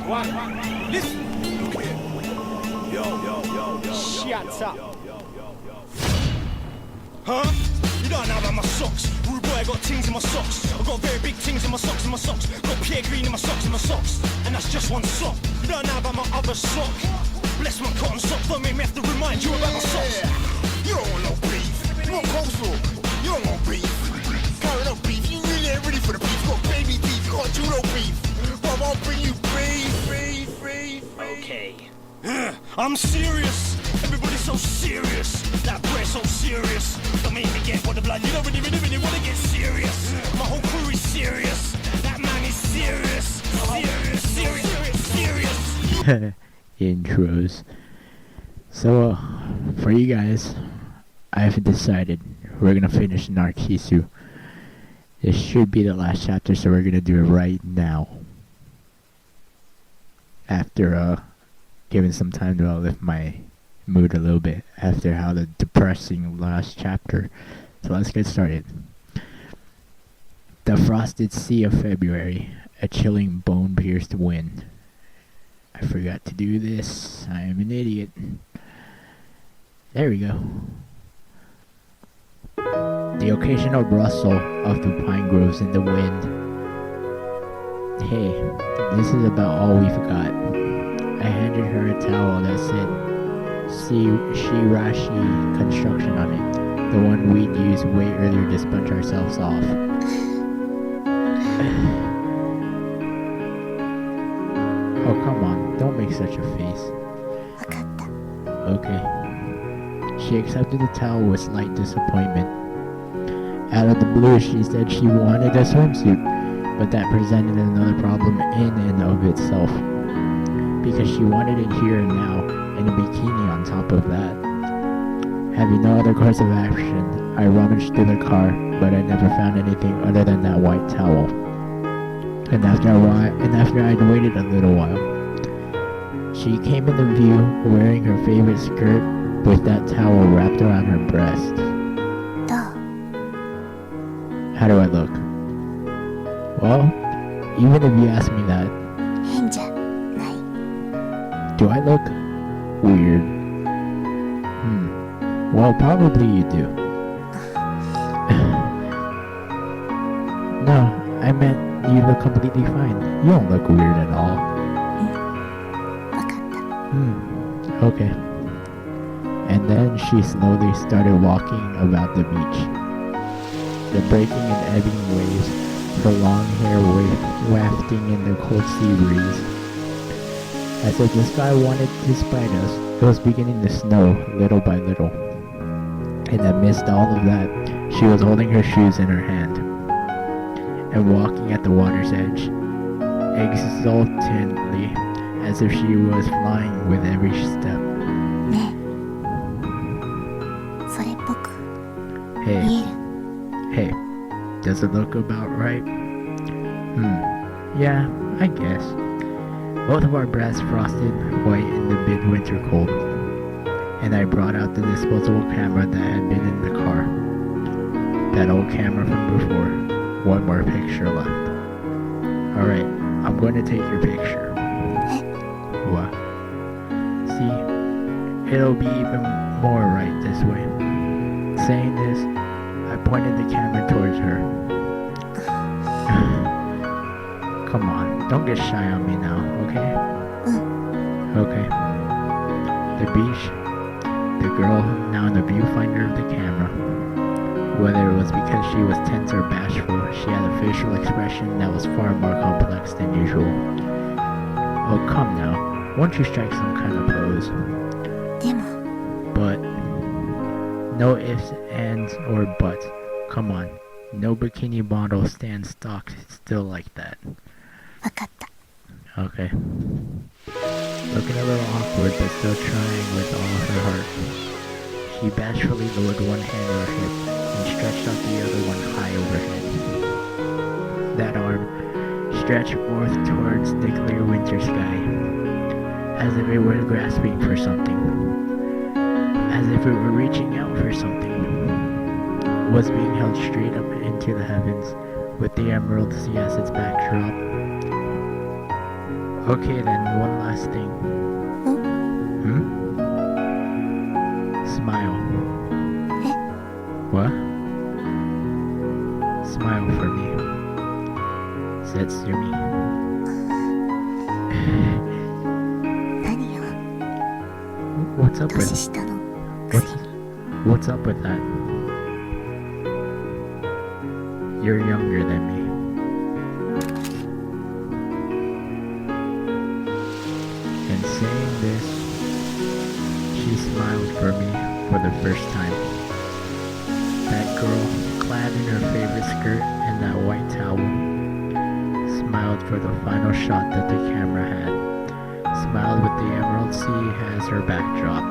Listen. Shut up. Huh? You don't know about my socks. Rude boy, I got things in my socks. I got very big things in my socks, Got Pierre Green in my socks, And that's just one sock. You don't know about my other sock. Bless my cotton socks, don't make me have to remind you about my socks. You don't want no beef. You want coleslaw. You don't want beef. Carry no beef. You really ain't ready for the beef. You got baby beef. You can't do no beef. But I'll bring you beef. Okay. I'm serious. Everybody's so serious. That bread's so serious. Don't make me get for the blood. You don't really want to get serious. My whole crew is serious. That man is serious. Serious. Intros. So, for you guys, I've decided we're gonna finish Narcissu. This should be the last chapter, so we're gonna do it right now. After giving some time to lift my mood a little bit after how the depressing last chapter. So let's get started. The frosted sea of February, a chilling bone-pierced wind. I forgot to do this. I am an idiot. There we go. The occasional rustle of the pine groves in the wind. Hey, this is about all we've got. I handed her a towel that said Shirashi Construction on it. The one we'd used way earlier to sponge ourselves off. Oh, come on. Don't make such a face. Okay. She accepted the towel with slight disappointment. Out of the blue, she said she wanted a swimsuit, but that presented another problem in and of itself. Because she wanted it here and now, and a bikini on top of that. Having no other course of action, I rummaged through the car, but I never found anything other than that white towel. And after I'd waited a little while, she came into view wearing her favorite skirt with that towel wrapped around her breast. How do I look? Well, even if you ask me that, do I look weird? Well, probably you do. No, I meant you look completely fine. You don't look weird at all. Okay. And then she slowly started walking about the beach. The breaking and ebbing waves, her long hair wafting in the cold sea breeze. As if the sky wanted to spite us, it was beginning to snow little by little. And amidst all of that, she was holding her shoes in her hand and walking at the water's edge, exultantly, as if she was flying with every step. Hey, does it look about right? Yeah, I guess. Both of our breasts frosted white in the midwinter cold, and I brought out the disposable camera that had been in the car. That old camera from before. One more picture left. Alright, I'm going to take your picture. What? See, it'll be even more right this way. Saying this, I pointed the camera towards her. Come on, don't get shy on me now, okay? Okay. The beach, the girl now in the viewfinder of the camera. Whether it was because she was tense or bashful, she had a facial expression that was far more complex than usual. Oh, come now, won't you strike some kind of pose? But, no ifs, ands, or buts. Come on, no bikini model stands stock still like that. Okay. Looking a little awkward, but still trying with all of her heart. She bashfully lowered one hand to her hip and stretched out the other one high overhead. That arm stretched forth towards the clear winter sky, as if it were grasping for something, as if it were reaching out for something. Was being held straight up into the heavens, with the emerald sea as its backdrop. Okay then, one last thing. Hmm? Smile. What? Smile for me, said Sumi. 何よ What's up 年 with 下のくせに What's up with that? You're younger than me. And saying this, she smiled for me for the first time. That girl, clad in her favorite skirt and that white towel, smiled for the final shot that the camera had. Smiled with the Emerald Sea as her backdrop.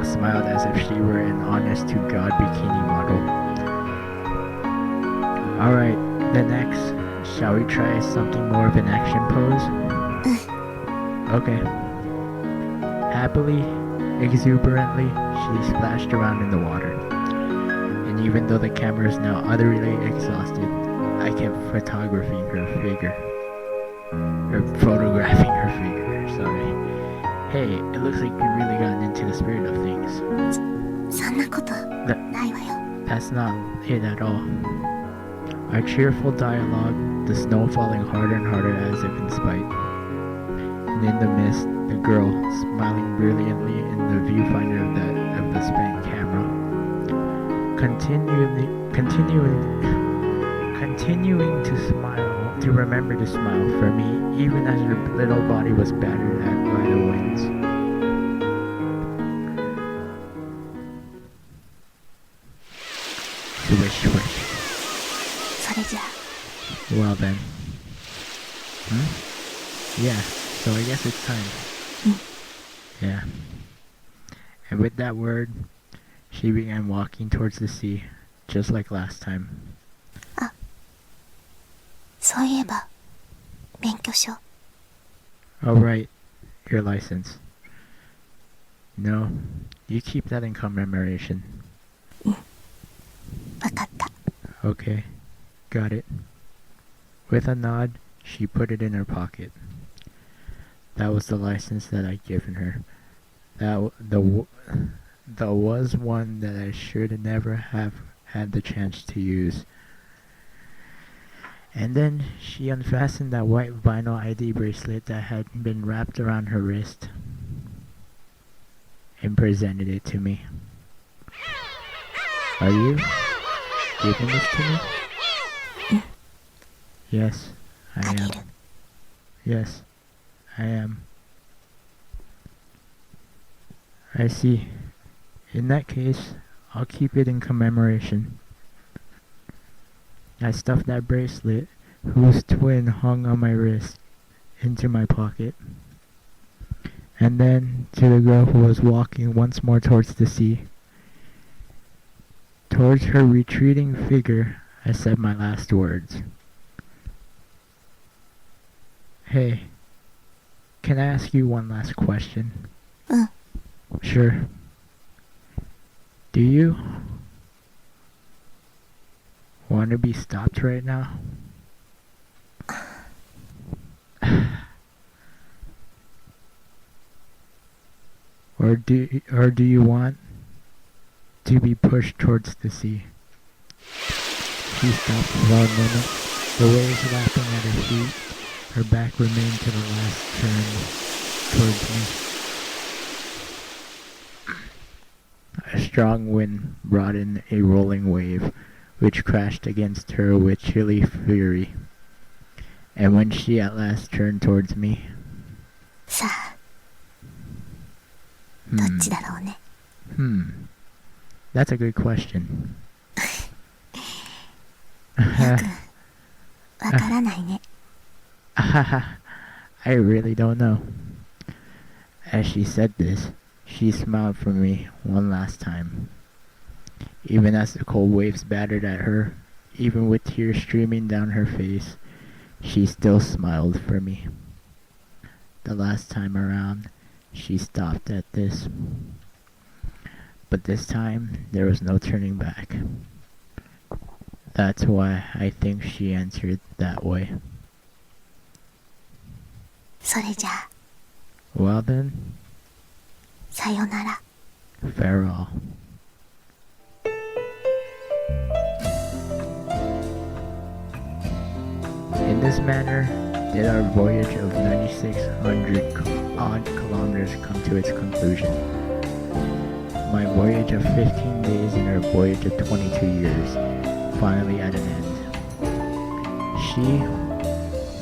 Smiled as if she were an honest-to-God bikini model. Alright, the next. Shall we try something more of an action pose? Okay. Happily, exuberantly, she splashed around in the water. And even though the camera is now utterly exhausted, I kept photographing her figure. Photographing her figure, sorry. Hey, it looks like you've really gotten into the spirit of things. そんなことないわよ That's not it at all. Our cheerful dialogue, the snow falling harder and harder as if in spite. And in the mist, the girl, smiling brilliantly in the viewfinder of the spent camera. Continuing to smile, to remember to smile for me, even as her little body was battered at by the winds. Swish, swish. それじゃあ Well then. Yeah, so I guess it's time. Yeah. And with that word, she began walking towards the sea, just like last time. そういえば免許証 Oh right, your license. No, you keep that in commemoration. わかった Okay, got it. With a nod, she put it in her pocket. That was the license that I'd given her. That was one that I should never have had the chance to use. And then she unfastened that white vinyl ID bracelet that had been wrapped around her wrist and presented it to me. Are you giving this to me? Yes, I あげ am. る Yes, I am. I see. In that case, I'll keep it in commemoration. I stuffed that bracelet, whose twin hung on my wrist, into my pocket. And then, to the girl who was walking once more towards the sea, towards her retreating figure, I said my last words. Hey, can I ask you one last question? Sure. Do you want to be stopped right now? Or do you want to be pushed towards the sea? She stopped for a moment, the waves lapping at her feet. Her back remained to the last turn towards me. A strong wind brought in a rolling wave, which crashed against her with chilly fury. And when she at last turned towards me, さあどっちだろうね That's a good question. わからないね I really don't know. As she said this, she smiled for me one last time. Even as the cold waves battered at her, even with tears streaming down her face, she still smiled for me. The last time around, she stopped at this. But this time, there was no turning back. That's why I think she answered that way. それじゃあ Well then, さよなら。 farewell. In this manner did our voyage of 9,600 odd kilometers come to its conclusion. My voyage of 15 days and our voyage of 22 years finally at an end. She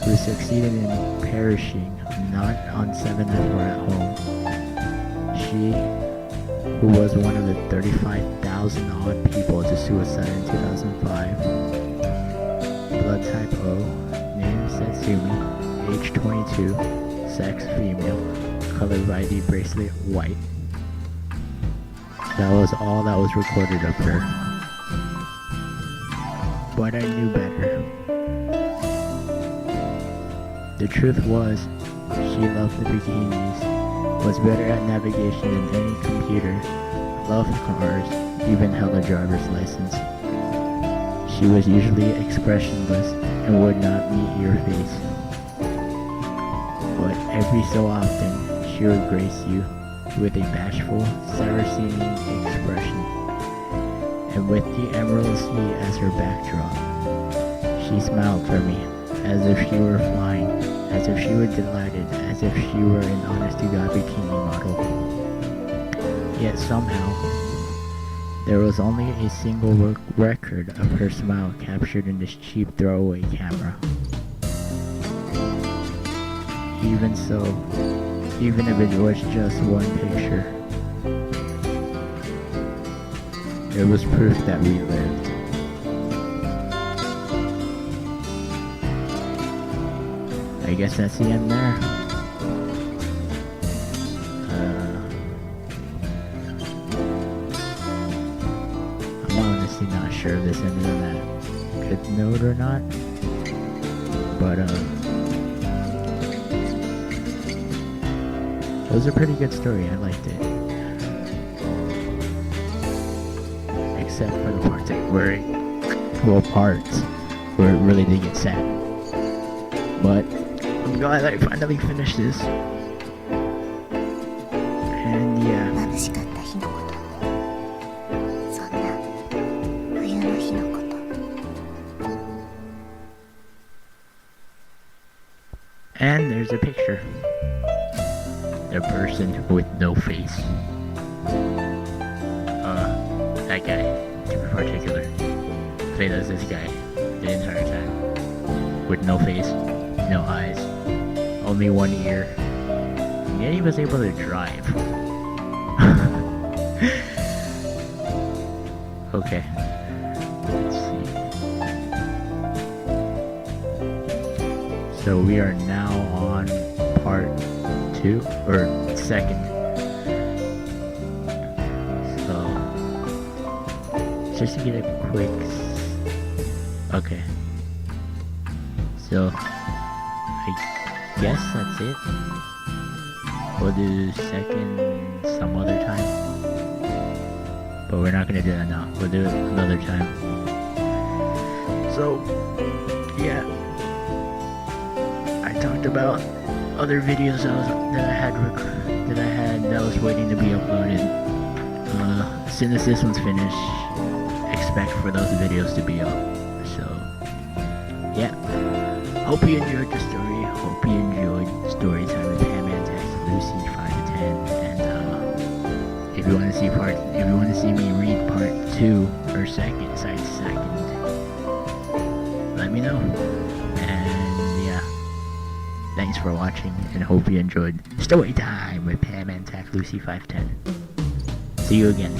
who succeeded in perishing not on 7 that were at home. She who was one of the 35,000 odd people to suicide in 2005. Blood type O, name Satsumi, age 22, sex female, color of ID bracelet white. That was all that was recorded of her. But I knew better. The truth was, she loved the bikinis, was better at navigation than any computer, loved cars, even held a driver's license. She was usually expressionless and would not meet your face. But every so often, she would grace you with a bashful, sour-seeming expression. And with the emerald sea as her backdrop, she smiled for me, as if she were flying, as if she were delighted, as if she were an honest-to-God bikini model. Yet somehow, there was only a single record of her smile captured in this cheap throwaway camera. Even so, even if it was just one picture, it was proof that we lived. I guess that's the end there. I'm honestly not sure if this ended on that good note or not, but it was a pretty good story. I liked it, except for the parts that were, parts where it really did get sad. But I'm glad I finally finished this. And yeah. 眩しかった日のこと、そんな冬の日のこと。 And there's a picture. The person with no face. That guy, to be particular. Played as this guy the entire time. With no face, no eyes, only one ear. And yet he was able to drive. Okay. Let's see. So we are now on part 2, or second. So, just to get a quick... Okay. So, I guess that's it. We'll do second some other time. But we're not gonna do that now. We'll do it another time. So, yeah. I talked about other videos that was waiting to be uploaded. As soon as this one's finished, expect for those videos to be up. So, yeah. Hope you enjoyed the story. Hope you enjoyed Storytime with PanManTactLuci510. And if you want to see me read part 2 or second, let me know. And yeah, thanks for watching, and hope you enjoyed Storytime with PanManTactLuci510. See you again.